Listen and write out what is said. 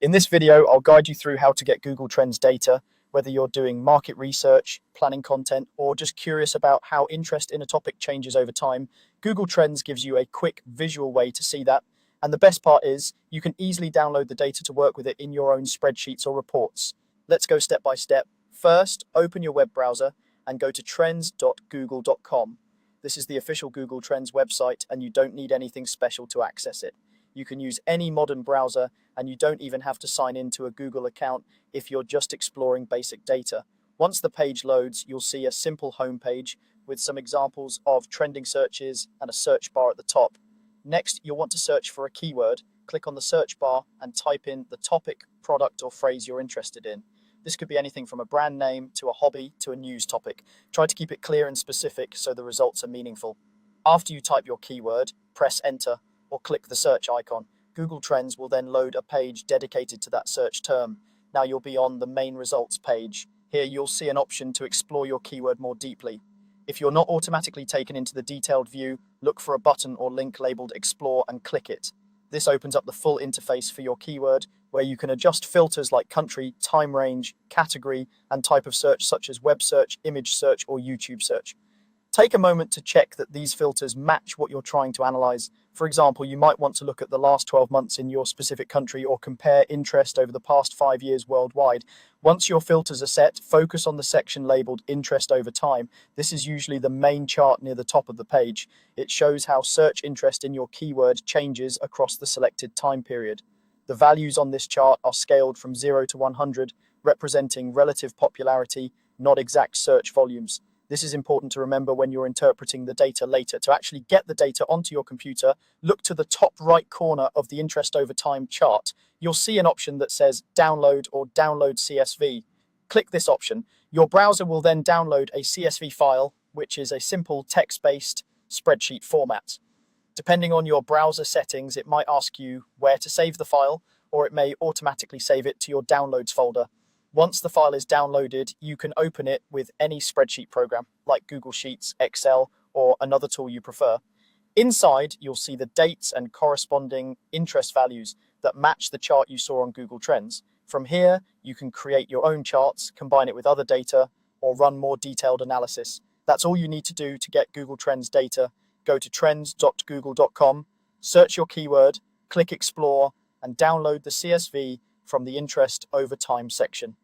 In this video, I'll guide you through how to get Google Trends data, whether you're doing market research, planning content, or just curious about how interest in a topic changes over time. Google Trends gives you a quick visual way to see that. And the best part is you can easily download the data to work with it in your own spreadsheets or reports. Let's go step by step. First, open your web browser and go to trends.google.com. This is the official Google Trends website, and you don't need anything special to access it. You can use any modern browser, and you don't even have to sign into a Google account if you're just exploring basic data. Once the page loads, you'll see a simple homepage with some examples of trending searches and a search bar at the top. Next, you'll want to search for a keyword. Click on the search bar and type in the topic, product, or phrase you're interested in. This could be anything from a brand name to a hobby to a news topic. Try to keep it clear and specific so the results are meaningful. After you type your keyword, press enter or click the search icon. Google Trends will then load a page dedicated to that search term. Now you'll be on the main results page. Here you'll see an option to explore your keyword more deeply. If you're not automatically taken into the detailed view, look for a button or link labeled Explore and click it. This opens up the full interface for your keyword, where you can adjust filters like country, time range, category, and type of search such as web search, image search, or YouTube search. Take a moment to check that these filters match what you're trying to analyze. For example, you might want to look at the last 12 months in your specific country or compare interest over the past 5 years worldwide. Once your filters are set, focus on the section labeled Interest Over Time. This is usually the main chart near the top of the page. It shows how search interest in your keyword changes across the selected time period. The values on this chart are scaled from 0 to 100, representing relative popularity, not exact search volumes. This is important to remember when you're interpreting the data later. To actually get the data onto your computer, look to the top right corner of the interest over time chart. You'll see an option that says download or download CSV. Click this option. Your browser will then download a CSV file, which is a simple text-based spreadsheet format. Depending on your browser settings, it might ask you where to save the file, or it may automatically save it to your downloads folder. Once the file is downloaded, you can open it with any spreadsheet program, like Google Sheets, Excel, or another tool you prefer. Inside, you'll see the dates and corresponding interest values that match the chart you saw on Google Trends. From here, you can create your own charts, combine it with other data, or run more detailed analysis. That's all you need to do to get Google Trends data. Go to trends.google.com, search your keyword, click Explore, and download the CSV from the Interest Over Time section.